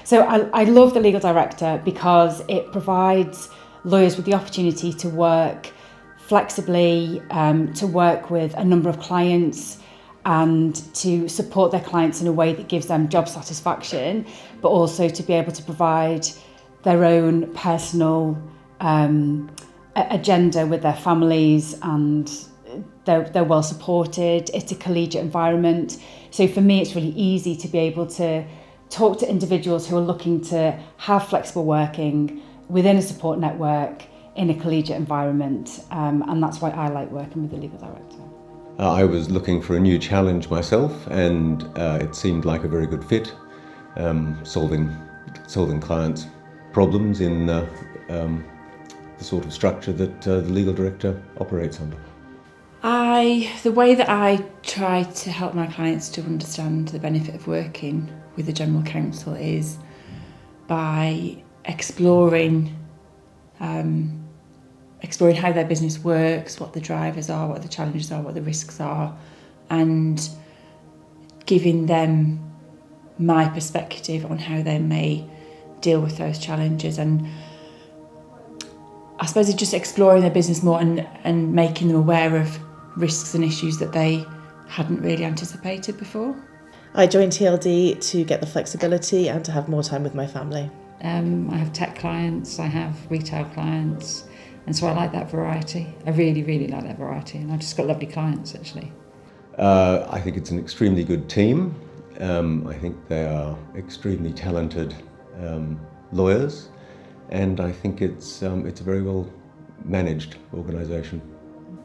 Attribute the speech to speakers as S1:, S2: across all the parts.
S1: So I love the legal director because it provides lawyers with the opportunity to work flexibly, to work with a number of clients and to support their clients in a way that gives them job satisfaction, but also to be able to provide their own personal agenda with their families, and they're well supported. It's a collegiate environment. So for me, it's really easy to be able to talk to individuals who are looking to have flexible working within a support network in a collegiate environment. And that's why I like working with the legal director.
S2: I was looking for a new challenge myself, and it seemed like a very good fit, solving clients' problems in the sort of structure that the legal director operates under.
S3: The way that I try to help my clients to understand the benefit of working with the General Counsel is by exploring how their business works, what the drivers are, what the challenges are, what the risks are, and giving them my perspective on how they may deal with those challenges. And I suppose it's just exploring their business more and making them aware of risks and issues that they hadn't really anticipated before.
S4: I joined TLD to get the flexibility and to have more time with my family.
S5: I have tech clients, I have retail clients, and so I like that variety. I really, really like that variety, and I've just got lovely clients actually.
S2: I think it's an extremely good team. I think they are extremely talented lawyers, and I think it's a very well managed organisation.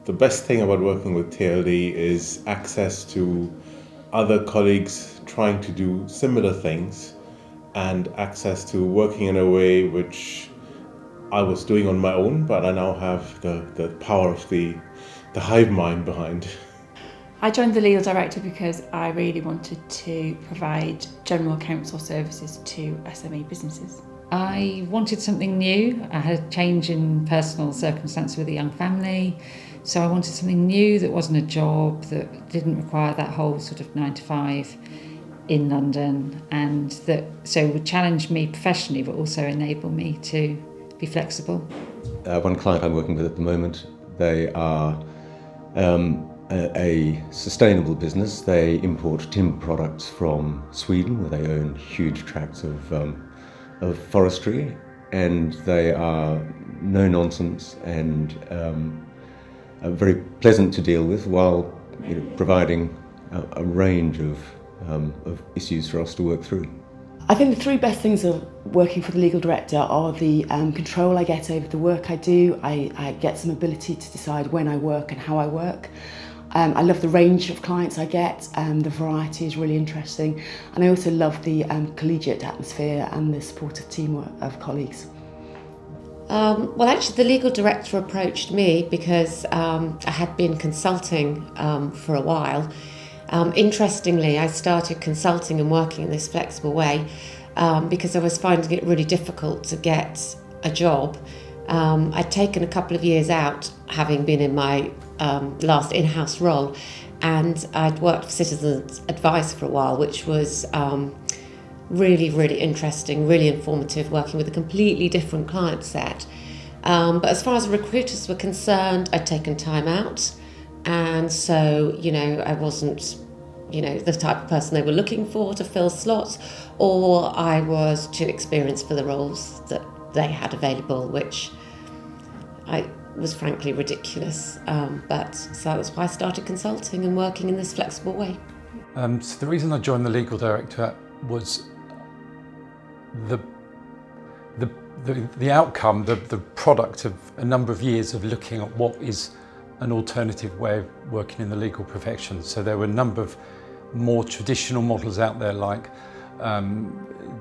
S6: The best thing about working with TLD is access to other colleagues trying to do similar things, and access to working in a way which I was doing on my own, but I now have the power of the hive mind behind.
S3: I joined the legal director because I really wanted to provide general counsel services to SME businesses.
S5: I wanted something new. I had a change in personal circumstance with a young family, so I wanted something new that wasn't a job, that didn't require that whole sort of 9 to 5 in London, and that so would challenge me professionally but also enable me to be flexible.
S2: One client I'm working with at the moment, they are a sustainable business. They import timber products from Sweden, where they own huge tracts of forestry, and they are no nonsense and very pleasant to deal with, while providing a range of issues for us to work through.
S7: I think the three best things of working for the legal director are the control I get over the work I do. I get some ability to decide when I work and how I work. I love the range of clients I get, the variety is really interesting, and I also love the collegiate atmosphere and the supportive team of colleagues.
S8: Well, actually the legal director approached me because I had been consulting for a while. Interestingly, I started consulting and working in this flexible way because I was finding it really difficult to get a job. I'd taken a couple of years out, having been in my last in-house role, and I'd worked for Citizens Advice for a while, which was really, really interesting, really informative, working with a completely different client set. But as far as recruiters were concerned, I'd taken time out, and so, I wasn't, the type of person they were looking for to fill slots, or I was too experienced for the roles that they had available, which was frankly ridiculous. But so that's why I started consulting and working in this flexible way.
S9: So the reason I joined the legal directorate was the outcome, the product of a number of years of looking at what is an alternative way of working in the legal profession. So there were a number of more traditional models out there, like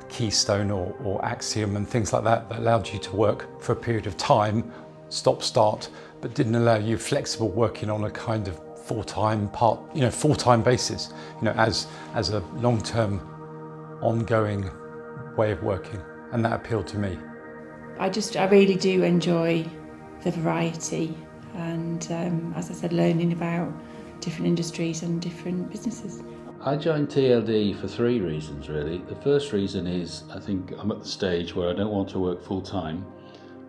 S9: Keystone or Axiom and things like that allowed you to work for a period of time, stop-start, but didn't allow you flexible working on a kind of full-time basis, as a long-term, ongoing way of working, and that appealed to me.
S3: I really do enjoy the variety and, as I said, learning about different industries and different businesses.
S10: I joined TLD for 3 reasons really. The first reason is I think I'm at the stage where I don't want to work full time,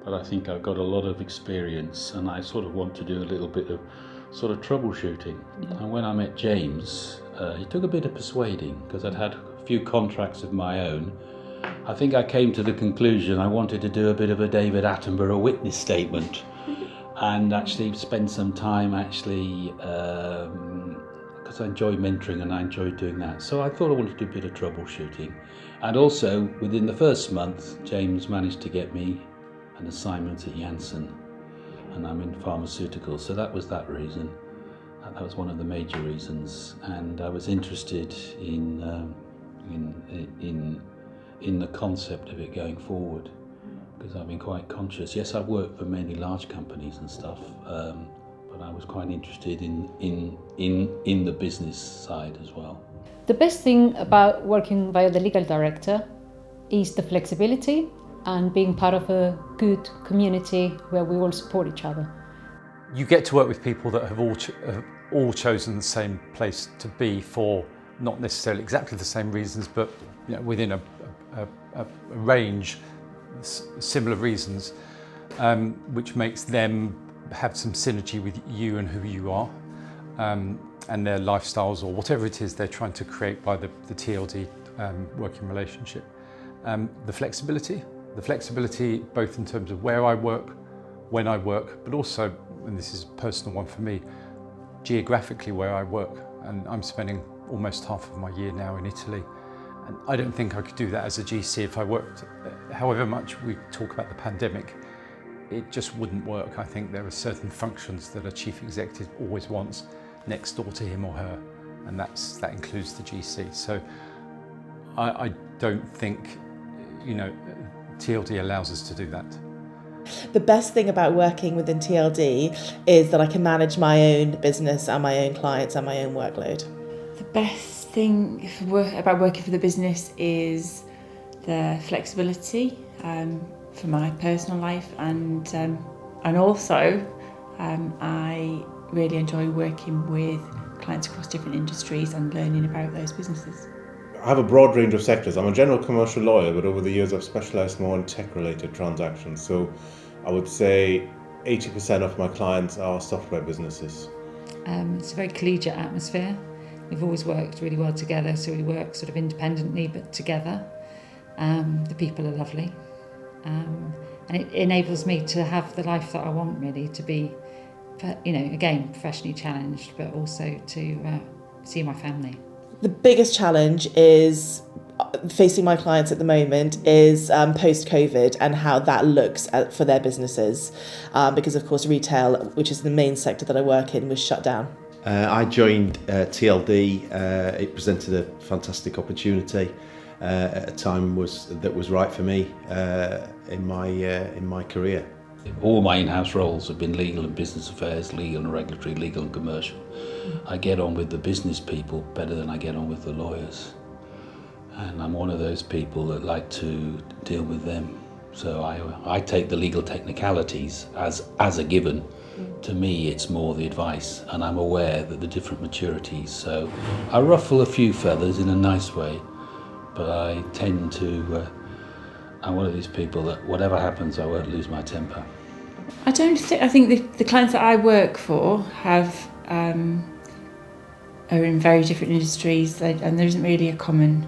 S10: but I think I've got a lot of experience and I sort of want to do a little bit of sort of troubleshooting. And when I met James, it took a bit of persuading because I'd had a few contracts of my own. I think I came to the conclusion I wanted to do a bit of a David Attenborough witness statement and actually spend some time because I enjoy mentoring and I enjoy doing that. So I thought I wanted to do a bit of troubleshooting. And also, within the first month, James managed to get me an assignment at Janssen, and I'm in pharmaceuticals, so that was that reason. That was one of the major reasons. And I was interested in the concept of it going forward, because I've been quite conscious. Yes, I've worked for many large companies and stuff, but I was quite interested in the business side as well.
S11: The best thing about working via the legal director is the flexibility and being part of a good community where we all support each other.
S9: You get to work with people that have all chosen the same place to be for not necessarily exactly the same reasons, but within a range, similar reasons, which makes them have some synergy with you and who you are, and their lifestyles or whatever it is they're trying to create by the TLD working relationship. The flexibility both in terms of where I work, when I work, but also, and this is a personal one for me, geographically where I work. And I'm spending almost half of my year now in Italy. And I don't think I could do that as a GC if I worked. However much we talk about the pandemic, it just wouldn't work. I think there are certain functions that a chief executive always wants next door to him or her, and that includes the GC. So I don't think, TLD allows us to do that.
S4: The best thing about working within TLD is that I can manage my own business and my own clients and my own workload.
S3: The best thing about working for the business is the flexibility for my personal life, and also I really enjoy working with clients across different industries and learning about those businesses.
S6: I have a broad range of sectors. I'm a general commercial lawyer, but over the years I've specialised more in tech-related transactions. So I would say 80% of my clients are software businesses.
S5: It's a very collegiate atmosphere. We've always worked really well together, so we work sort of independently but together. The people are lovely. And it enables me to have the life that I want, really, to be, again, professionally challenged, but also to see my family.
S4: The biggest challenge is facing my clients at the moment is post-COVID and how that looks for their businesses, because of course retail, which is the main sector that I work in, was shut down.
S12: I joined TLD. It presented a fantastic opportunity at a time that was right for me in my career.
S10: All my in-house roles have been legal and business affairs, legal and regulatory, legal and commercial. I get on with the business people better than I get on with the lawyers. And I'm one of those people that like to deal with them. So I take the legal technicalities as a given. To me, it's more the advice, and I'm aware that the different maturities. So I ruffle a few feathers in a nice way, but I tend to, I'm one of these people that whatever happens, I won't lose my temper.
S3: I think the clients that I work for are in very different industries, and there isn't really a common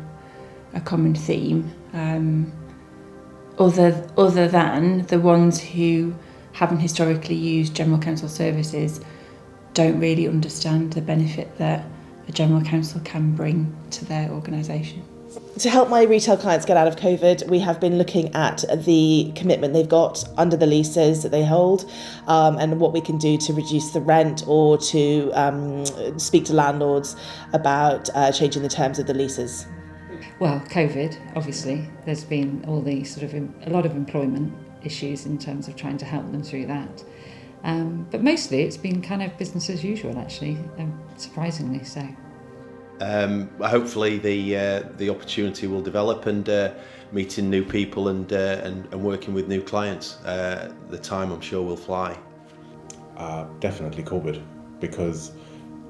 S3: theme, other than the ones who haven't historically used general counsel services don't really understand the benefit that a general counsel can bring to their organisation.
S4: To help my retail clients get out of COVID, we have been looking at the commitment they've got under the leases that they hold, and what we can do to reduce the rent or to speak to landlords about changing the terms of the leases.
S5: Well, COVID, obviously, there's been all the a lot of employment issues in terms of trying to help them through that. But mostly it's been kind of business as usual, actually, surprisingly so.
S12: Hopefully the opportunity will develop, and meeting new people and working with new clients. The time, I'm sure, will fly.
S6: Definitely COVID, because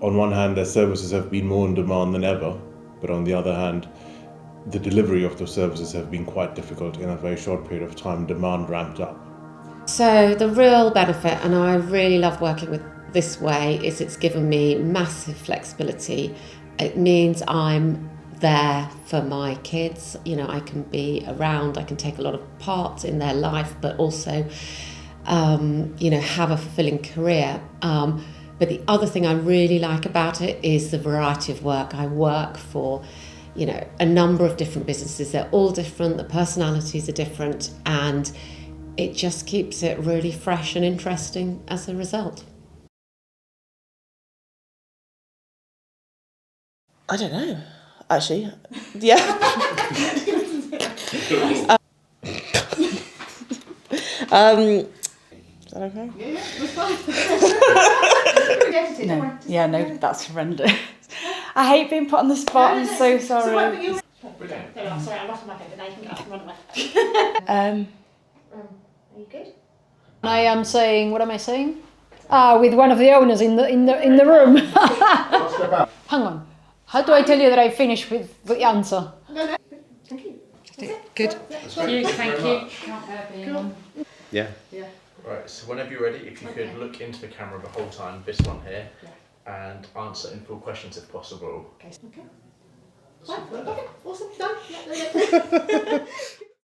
S6: on one hand, their services have been more in demand than ever, but on the other hand, the delivery of those services have been quite difficult in a very short period of time. Demand ramped up.
S8: So the real benefit, and I really love working with this way, is it's given me massive flexibility. It means I'm there for my kids. You know, I can be around, I can take a lot of part in their life, but also, have a fulfilling career. But the other thing I really like about it is the variety of work. I work for, a number of different businesses. They're all different, the personalities are different, and it just keeps it really fresh and interesting as a result.
S4: I don't know, actually. Yeah. Is that okay?
S1: Yeah, no, that's horrendous. I hate being put on the spot. I'm so sorry.
S13: Sorry, I lost my paper. Now you can get off and run away.
S11: Are you good? I am saying, what am I saying? With one of the owners in the room. Hang on. How do I tell you that I finished with the answer?
S13: No. Thank you.
S5: Good.
S11: Thank you. Cool.
S12: Yeah.
S14: Right, so whenever you're ready, if you could look into the camera the whole time, this one here, and answer in full questions if possible.
S13: Okay. Fine. Okay. Awesome. Done. Yeah.